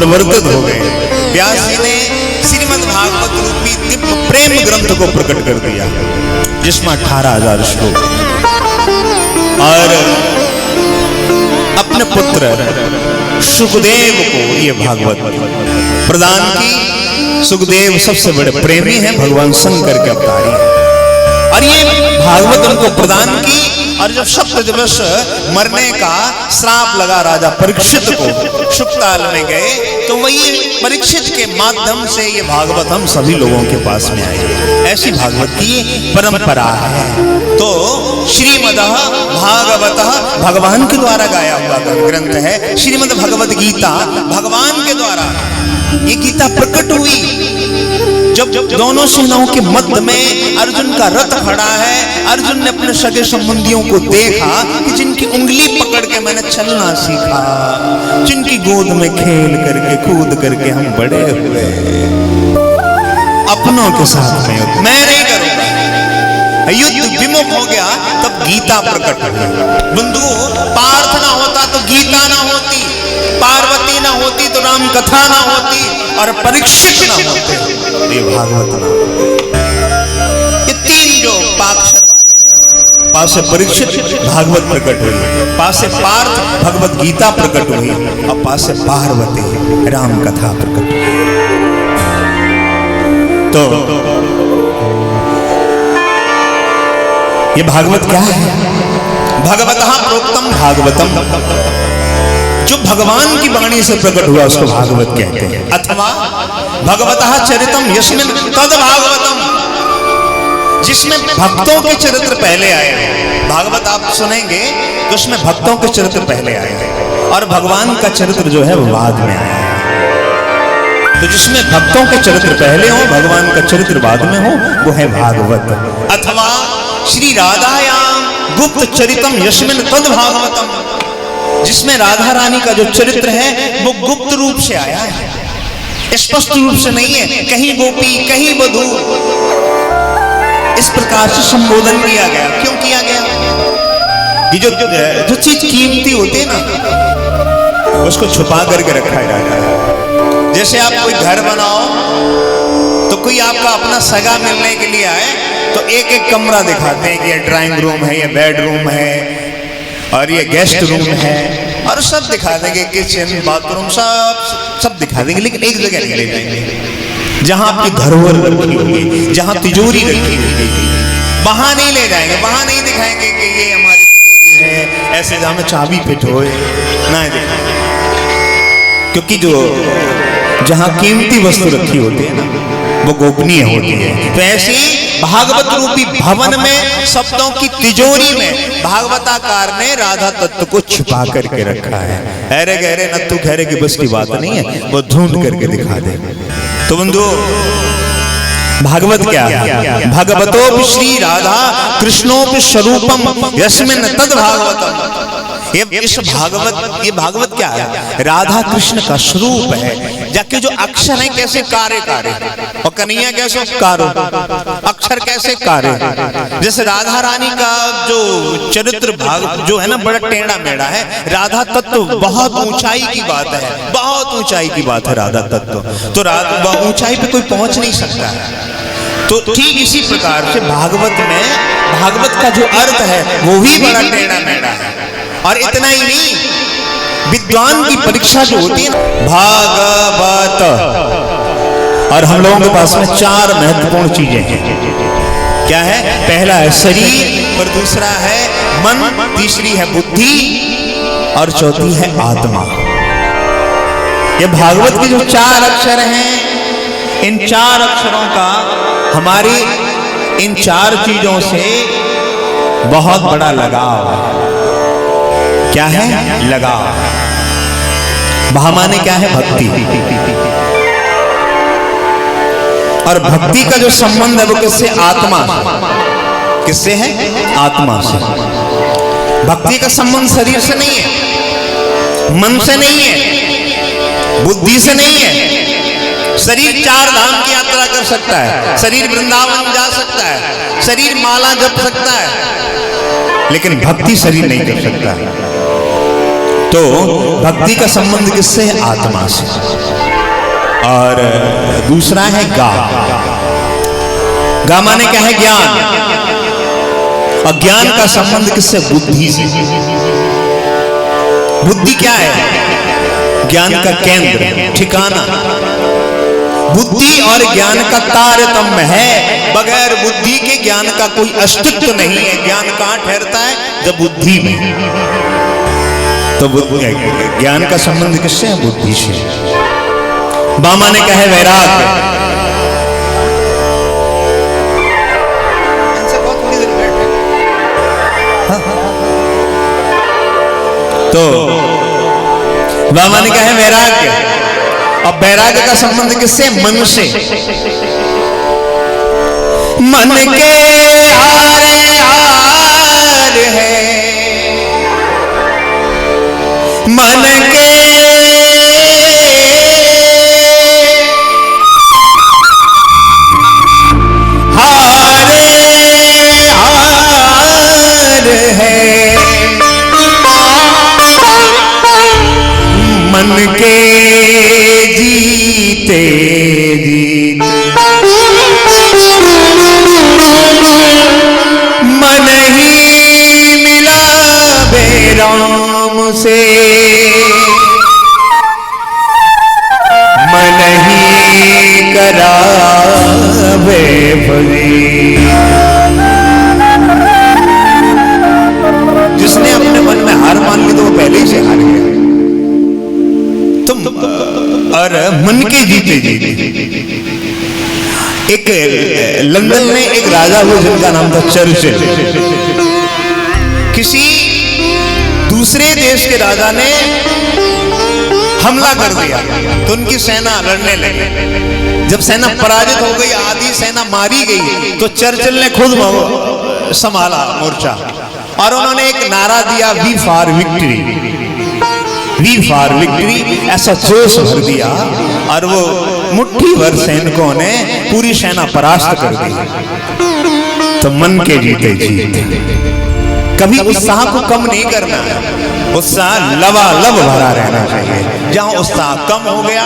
परिवर्तित हो गए। व्यास जी ने श्रीमद् भागवत रूपी दिव्य प्रेम ग्रंथ को प्रकट कर दिया, जिसमें 18,000 श्लोक, और अपने पुत्र सुखदेव को ये भागवत प्रदान की। सुखदेव सबसे बड़े प्रेमी हैं, भगवान शंकर के अवतारी हैं, और ये भागवत उनको प्रदान की। और जब सप्त दिवस मरने का श्राप लगा राजा परीक्षित को, शुकताल में गए, तो वही परीक्षित के माध्यम से ये भागवत हम सभी लोगों के पास में आई। ऐसी भागवत की परंपरा है। तो श्रीमद् भागवत भगवान के द्वारा गाया हुआ ग्रंथ है। श्रीमद् भगवत गीता भगवान के द्वारा ये गीता प्रकट हुई जब दोनों सेनाओं के मध्य में अर्जुन का रथ खड़ा है। अर्जुन ने अपने सगे संबंधियों को देखा कि जिनकी उंगली पकड़ के मैंने चलना सीखा, जिनकी गोद में खेल करके कूद करके हम बड़े हुए, अपनों के साथ में मैं नहीं करूंगा। युद्ध विमुख हो गया, तब गीता प्रकट हुई। बंधु, पार्थ ना होता तो गीता ना होती, पार्वती ना होती तो राम कथा ना होती, और परीक्षित ना होते ये भागवत ना होते। ये तीन जो पाक्षर वाले हैं, पास से परीक्षित भागवत प्रकट हुई, पास से पार्थ भगवत गीता प्रकट हुई, और पास से पार्वती राम कथा प्रकट हुई। तो ये भागवत क्या है? भगवतः प्रोक्तम भागवतम, जो भगवान की वाणी से प्रकट हुआ उसको भागवत कहते हैं। अथवा भगवतः चरितम यस्मिन् तद भागवतम, जिसमें भक्तों के चरित्र पहले आए। भागवत आप सुनेंगे तो उसमें भक्तों के चरित्र पहले आए, और भगवान का चरित्र जो है वो बाद में आया है। तो जिसमें भक्तों के चरित्र पहले हो, भगवान का चरित्र बाद में हो, वो है भागवत। अथवा श्री राधायाम गुप्त चरितम यस्मिन् तद भागवतम, जिसमें राधा रानी का जो चरित्र है वो गुप्त रूप से आया है, स्पष्ट रूप से नहीं है। कहीं गोपी कहीं वधू, इस प्रकार से संबोधन किया गया। क्यों किया गया? ये जो चीज कीमती होती है ना, उसको छुपा करके रखा जाता है। जैसे आप कोई घर बनाओ, तो कोई आपका अपना सगा मिलने के लिए आए तो एक एक कमरा दिखाते हैं कि ये ड्राइंग रूम है, ये बेडरूम है, और ये गेस्ट रूम है, और सब दिखा देंगे, किचन बाथरूम सब दिखा देंगे, लेकिन एक जगह नहीं ले जाएंगे जहां आपकी धरोहर रखी होगी, जहां तिजोरी रखी होगी, वहां नहीं ले जाएंगे, वहां नहीं दिखाएंगे कि ये हमारी तिजोरी है, ऐसे जहां में चाबी फिट होए ना दिखाएंगे। क्योंकि जो जहां कीमती वस्तु रखी होती है ना, वो गोपनीय होती है। तो ऐसे भागवत रूपी भवन में, शब्दों की तिजोरी में भागवताकार ने राधा तत्व को छिपा करके रखा है। अरे गहरे नत्थु खैरे की बस की बात नहीं है, वो ढूंढ करके दिखा दे। तो बंधु, भागवत क्या है? भगवतो श्री राधा कृष्णोपि स्वरूपम यस्मिन् तद भागवतम। ये भागवत क्या है? राधा कृष्ण का स्वरूप है, जाके जो अक्षर है कैसे कार्य कार्य, और कन्हैया कैसे कार्य, अक्षर कैसे कार्य। जैसे राधा रानी का जो चरित्र भाग जो है ना, बड़ा टेढ़ा मेढ़ा है। राधा तत्व बहुत ऊंचाई की बात है, बहुत ऊंचाई की बात है राधा तत्व। तो ऊंचाई पे कोई पहुंच नहीं सकता है। तो ठीक इसी प्रकार से भागवत में, भागवत का जो अर्थ है वो भी बड़ा टेढ़ा मेढ़ा है। और इतना ही नहीं, विद्वान की परीक्षा जो होती है भागवत, और हम लोगों के पास में 4 महत्वपूर्ण चीजें हैं। क्या है? पहला है शरीर, और दूसरा है मन, तीसरी है बुद्धि, और चौथी है आत्मा। ये भागवत के जो 4 अक्षर हैं, इन 4 अक्षरों का हमारी इन 4 चीजों से बहुत बड़ा लगाव है। क्या है? लगाव। भा माने क्या है? भक्ति। और भक्ति का जो संबंध है वो किससे? आत्मा। किससे है? आत्मा से। भक्ति का संबंध शरीर से नहीं है, मन से नहीं है, बुद्धि से नहीं है। शरीर 4 धाम की यात्रा कर सकता है, शरीर वृंदावन जा सकता है, शरीर माला जप सकता है, लेकिन भक्ति शरीर नहीं कर सकता। तो भक्ति का संबंध किससे है? आत्मा से। और दूसरा है गा। गा माने क्या है? ज्ञान। और ज्ञान का संबंध किससे? बुद्धि से। बुद्धि क्या है? ज्ञान का केंद्र, ठिकाना। बुद्धि और ज्ञान का तारतम्य है। बगैर बुद्धि के ज्ञान का कोई अस्तित्व नहीं है। ज्ञान कहां ठहरता है? जब बुद्धि में। तो ज्ञान का संबंध किससे है? बुद्धि से। बामा ने कहा वैराग्य। तो बामा ने कहा वैराग्य। अब वैराग्य का संबंध किससे? मन से। मन के हारे हार है, मन के हारे हार है, मन के जीते जीत मन ही मिला बेराम से, मन ही करा बेफरी। जिसने अपने मन में हार मान ली तो वो पहले ही से हार गया। तुम और मन के जीते जीते। एक लंदन में एक राजा हुआ जिनका नाम था चर्चिल। किसी दूसरे देश के राजा ने हमला कर दिया तो उनकी सेना लड़ने लगी। जब सेना पराजित हो गई, आधी सेना मारी गई, तो चर्चिल ने खुद संभाला मोर्चा और उन्होंने एक नारा दिया, V for victory, V for victory. ऐसा जोश भर दिया और वो मुट्ठी भर सैनिकों ने पूरी सेना परास्त कर दी। तो मन के जीते जीते। कभी उत्साह को कम नहीं करना है, उत्साह लबालब भरा रहना चाहिए। जहां उत्साह कम हो गया,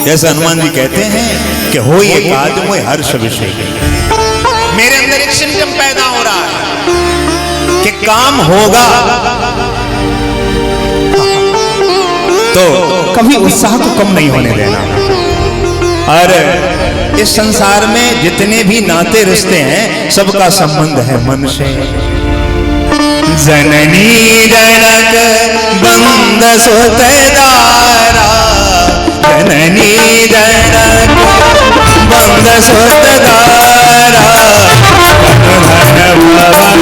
जैसे हनुमान जी कहते हैं कि हो ये काज मोय हर्ष विषय, मेरे अंदर एक सिम्टम पैदा हो रहा है कि काम होगा। तो कभी उत्साह को कम नहीं होने देना। और इस संसार में जितने भी नाते रिश्ते हैं, सबका संबंध है मन से। जननी जनक बंद सुतदारा, जननी जनक बंद सुतदारा, धन भवन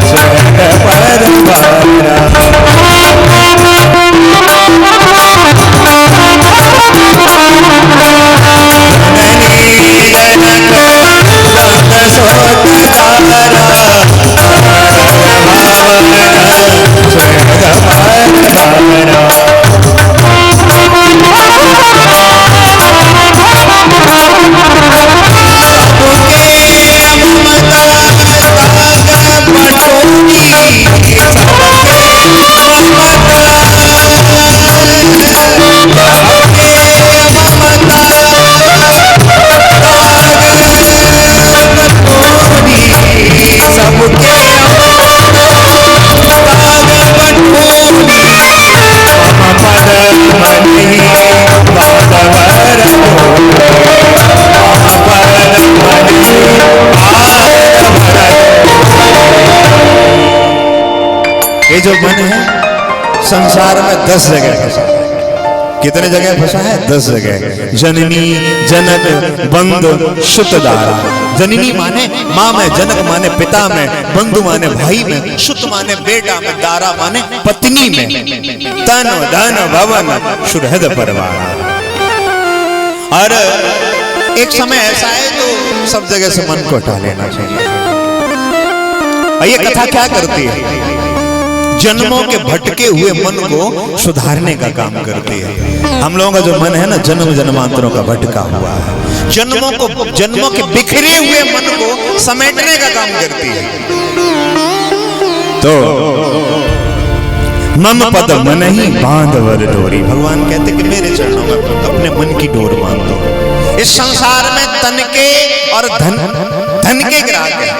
स्वर्ग परवारा। ये जो मन है संसार में 10 जगह फंसा है। कितने जगह फंसा है? 10 जगह। जननी जनक बंधु सुतदारा। जननी माने माँ में, जनक माने पिता में, बंधु माने भाई में, सुत माने बेटा में, दारा माने पत्नी में, तन धन भवन सुहृद परिवार। और एक समय ऐसा है तो सब जगह से मन को हटा लेना चाहिए। ये कथा क्या करती है? जन्मों के भटके हुए मन को सुधारने का काम करती है। हम लोगों का जो मन है ना, जन्म जन्मांतरों का भटका हुआ है। जन्मों के बिखरे हुए मन को समेटने का काम करती है। तो मम पद मन ही बांधवर डोरी। भगवान कहते कि मेरे चरणों में अपने मन की डोर बांध दो। इस संसार में तन के और धन के ग्राहक है,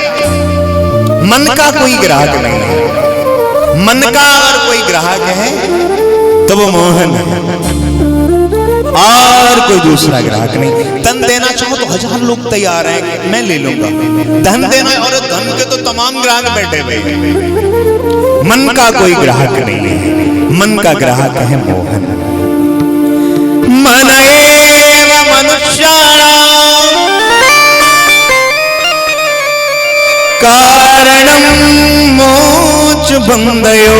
मन का कोई ग्राहक नहीं है। मन का अगर कोई ग्राहक है तो वो मोहन है, और कोई दूसरा ग्राहक नहीं। धन देना चाहो तो 1000 लोग तैयार हैं कि मैं ले लूंगा। धन देना, और धन के तो तमाम ग्राहक बैठे हुए। मन का कोई ग्राहक नहीं है, मन का ग्राहक है मोहन। मन एव मनुष्याणां कारणं मोक्ष बंधयो।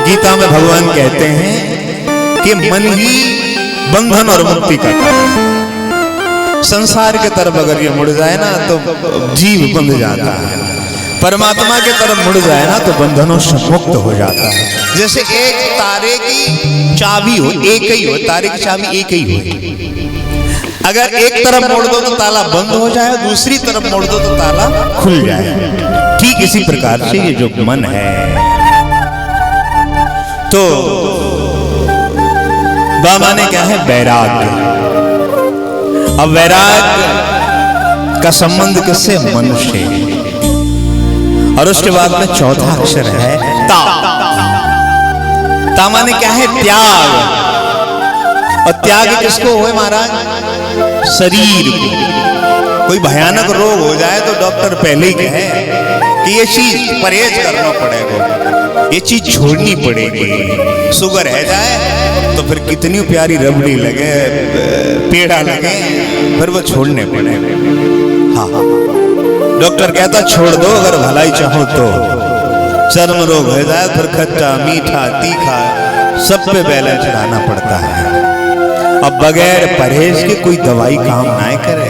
गीता में भगवान कहते हैं कि मन ही बंधन और मुक्ति का कारण। संसार के तरफ अगर ये मुड़ जाए ना तो जीव बंध जाता है, परमात्मा के तरफ मुड़ जाए ना तो बंधनों से मुक्त हो जाता है। जैसे एक तारे की चाबी हो, एक ही हो, तारे की चाबी एक ही हो। अगर एक तरफ मोड़ दो तो ताला बंद हो जाए, दूसरी तरफ मोड़ दो तो ताला खुल जाए। ठीक इसी प्रकार से ये जो मन है, तो बाबा ने क्या है, वैराग्य। अब वैराग्य का संबंध किससे, मनुष्य। और उसके बाद में चौथा अक्षर है ता। ता माने क्या है, त्याग। और त्याग किसको हो महाराज, शरीर को। कोई भयानक रोग हो जाए तो डॉक्टर पहले ही कहे कि ये चीज परहेज करना पड़ेगा, ये चीज छोड़नी पड़ेगी। शुगर है जाए तो फिर कितनी प्यारी रबड़ी लगे, पेड़ा लगे, फिर वो छोड़ने पड़ेगा। हाँ, डॉक्टर कहता छोड़ दो अगर भलाई चाहो तो। चर्म रोग हो जाए फिर खट्टा मीठा तीखा सब पे बैलेंस चढ़ाना पड़ता है। अब बगैर परहेज के कोई दवाई काम ना करे।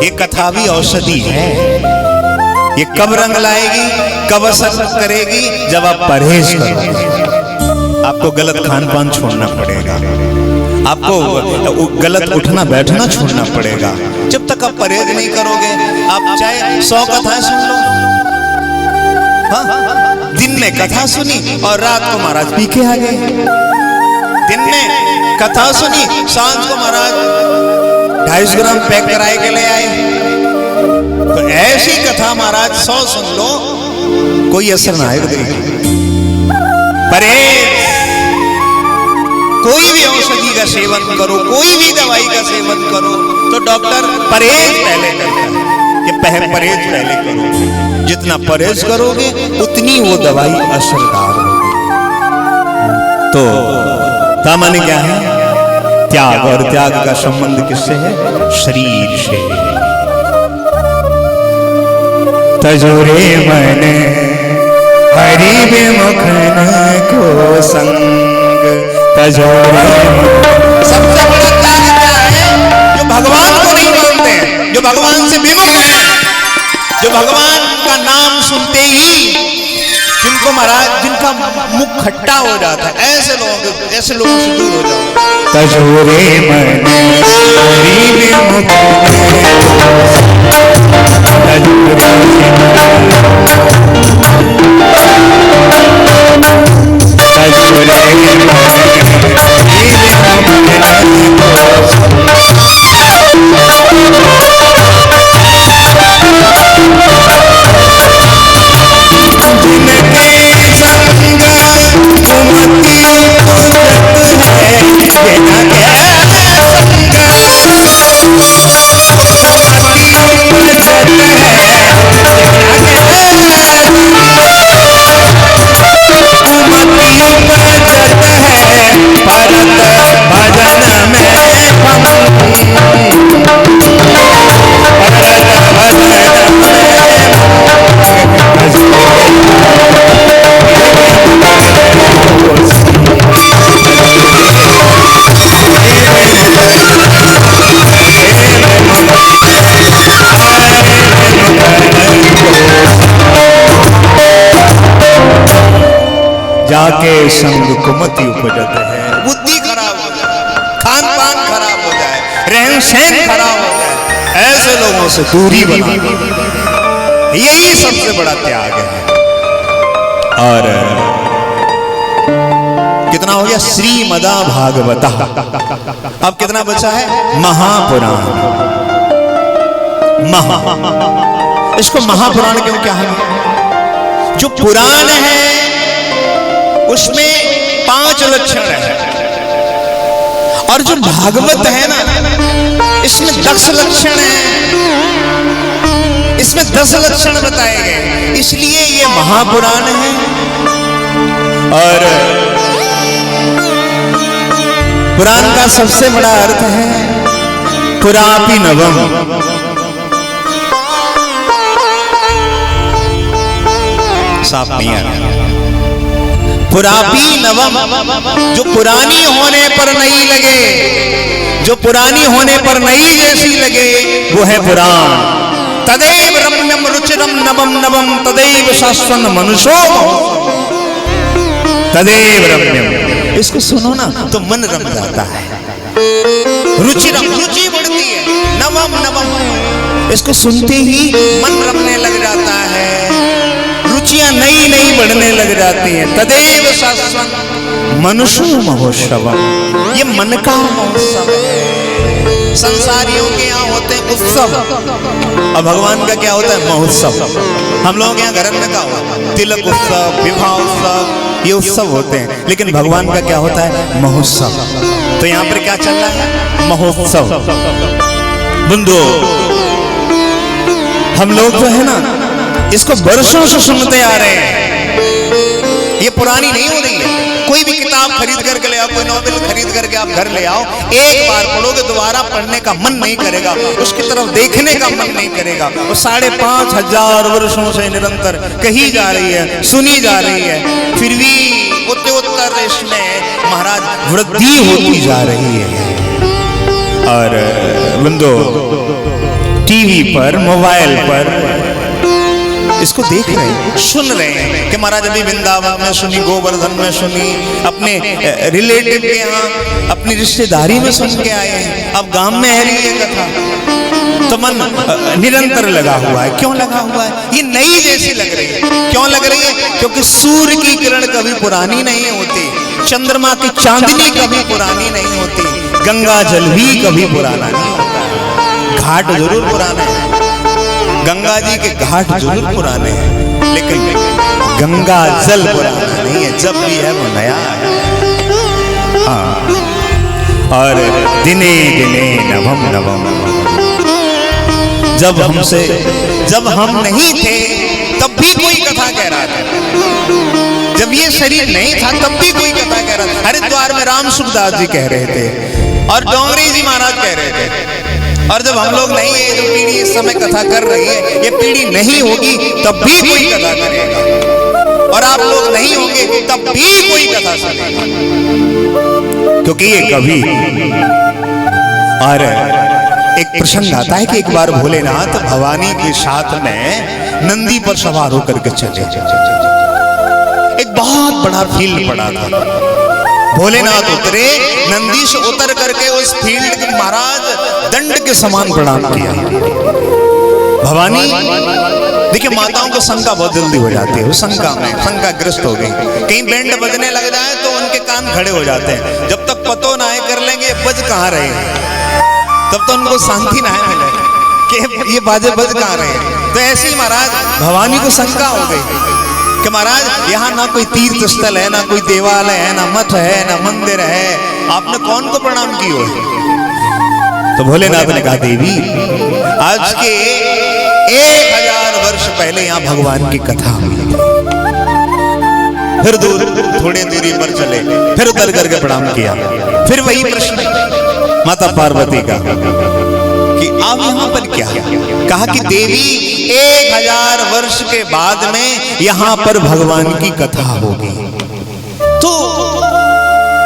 ये कथा भी औषधि है। ये कब रंग लाएगी, कब असर करेगी, जब आप परहेज करोगे। आपको गलत खान पान छोड़ना पड़ेगा, आपको गलत उठना बैठना छोड़ना पड़ेगा। जब तक आप परहेज नहीं करोगे, आप चाहे 100 कथाएं सुन लो, हाँ? दिन में कथा सुनी और रात को महाराज पी के आ गए। दिन में कथा सुनी, सांझ को महाराज 250 ग्राम पैक कराए के ले आए। तो ऐसी कथा महाराज 100 सुन लो, कोई असर ना आएगा। परहेज, कोई भी औषधि का सेवन करो, कोई भी दवाई का सेवन करो, तो डॉक्टर परहेज पहले करता है कि परहेज पहले करो। जितना परहेज करोगे उतनी वो दवाई असरदार होगी। तो तामाने क्या है, त्याग। और त्याग का संबंध किससे है, शरीर से। तजोरे मन हरि विमुख न को संग। तजोरे सबसे बड़ा त्याग क्या है, जो भगवान को नहीं मानते हैं, जो भगवान से विमुख हैं, जो भगवान का नाम सुनते ही जिनको महाराज, जिनका मुख खट्टा हो जाता है, ऐसे लोगों से दूर हो जाओ। तजोरे मन हरि विमुख जाके संग कुमति उपजत है। बुद्धि खराब हो जाए, खान पान खराब हो जाए, रहन सहन खराब हो जाए, ऐसे लोगों से दूरी बना। यही सबसे बड़ा त्याग है। और कितना हो गया? श्रीमदा भागवता। अब कितना बचा है? महापुराण। इसको महापुराण क्यों क्या है? जो पुराण है उसमें 5 लक्षण है, और जो भागवत है ना, इसमें 10 लक्षण है। इसमें 10 लक्षण बताए गए, इसलिए ये महापुराण है। और पुराण का सबसे बड़ा अर्थ है पुरापि नवम। साफ नहीं आ रहा। पुरापि नवम, जो पुरानी होने पर नई लगे, जो पुरानी होने पर नई जैसी लगे, वो है पुराण। तदैव रम्यम रुचिरम नवम नवम तदैव शाश्वत मनुष्यो तदैव रम्यम। इसको सुनो ना तो मन रम जाता है। रुचिरम, रुचि बढ़ती है। नवम नवम, इसको सुनते ही मन रमने लग जाता है। रुचियां नई नई बढ़ने लग जाती हैं। तदैव शाश्वत मनुष्यो महोत्सवम, ये मन का महोत्सव है। संसारियों के यहाँ होते हैं उत्सव, और भगवान का क्या होता है? महोत्सव। हम लोग यहाँ घर में क्या होता? तिलक उत्सव, विवाह उत्सव, ये उत्सव होते हैं। लेकिन भगवान का क्या होता है? महोत्सव। तो यहाँ पर क्या चल रहा है? महोत्सव। बंधु, हम लोग जो है ना, इसको वर्षों से सुनते आ रहे हैं। ये पुरानी नहीं हो रही है। कोई भी किताब खरीद करके ले आओ, कोई नॉवेल खरीद करके आप घर ले आओ, एक बार पढ़ोगे दोबारा पढ़ने का मन नहीं करेगा, उसकी तरफ देखने का मन नहीं करेगा। वो 5,500 वर्षों से निरंतर कही जा रही है, सुनी जा रही है, फिर भी उत्तर इसमें महाराज वृद्धि होती जा रही है। और बंदो, टीवी पर, मोबाइल पर इसको देख रहे हैं, सुन रहे हैं कि महाराज अभी वृंदावन में सुनी, गोवर्धन में सुनी, अपने रिलेटिव के यहाँ, अपनी रिश्तेदारी में सुन के आए हैं। अब गांव में है रही है कथा, तो मन निरंतर लगा हुआ है। क्यों लगा हुआ है? ये नई जैसी लग रही है। क्यों लग रही है? क्योंकि सूर्य की किरण कभी पुरानी नहीं होती, चंद्रमा की चांदनी कभी पुरानी नहीं होती, गंगा जल भी कभी पुराना नहीं होता। घाट जरूर पुराने हैं, गंगा जी के घाट जरूर पुराने हैं, लेकिन गंगा जल पुराना नहीं है। जब भी है वो नया है। हाँ। और दिने दिने नवम नवम, जब हम नहीं थे तब भी कोई कथा कह रहा था। जब ये शरीर नहीं था तब भी कोई कथा कह रहा था। हरिद्वार में राम सुखदास जी कह रहे थे, और डोंगरी जी महाराज कह रहे थे। और जब हम लोग नहीं है, जो पीढ़ी इस समय कथा कर रही है, ये पीढ़ी नहीं होगी तब भी कोई कथा करेगा, और आप लोग नहीं होंगे तब भी कोई कथा सुनेगा, क्योंकि ये कभी। और एक प्रसंग आता है कि एक बार भोलेनाथ भवानी के साथ में नंदी पर सवार होकर के चले। एक बहुत बड़ा फील्ड पड़ा था। भोलेनाथ उतरे, नंदी से उतर करके उस फील्ड के महाराज दंड के समान प्रणाम किया। भवानी, देखिए माताओं को शंका बहुत जल्दी हो जाती है, वो शंका ग्रस्त हो गई। कहीं बैंड बजने लग जाए तो उनके कान खड़े हो जाते हैं। जब तक पतो ना कर लेंगे बज कहाँ रहे हैं, तब तो उनको शांति ना मिले कि ये बाजे बज कहाँ रहे हैं। तो ऐसे ही महाराज भवानी को शंका हो गई कि महाराज यहाँ ना कोई तीर्थ स्थल है, ना कोई देवालय है, ना मठ है, ना मंदिर है, आपने कौन को प्रणाम किया है? तो भोलेनाथ ने कहा, देवी, आज के 1000 वर्ष पहले यहाँ भगवान की कथा हुई। फिर थोड़ी दूरी पर चले, फिर उतर करके प्रणाम किया। फिर वही प्रश्न माता पार्वती का कि आप यहाँ पर क्या? कहा कि देवी, 1000 वर्ष के बाद में यहाँ पर भगवान की कथा होगी। तो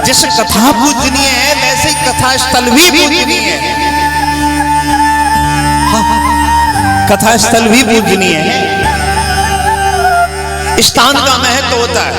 जैसे कथा पूजनीय है, वैसे ही कथा स्थल भी पूजनीय है। कथा स्थल भी पूजनीय है। स्थान का महत्व होता है।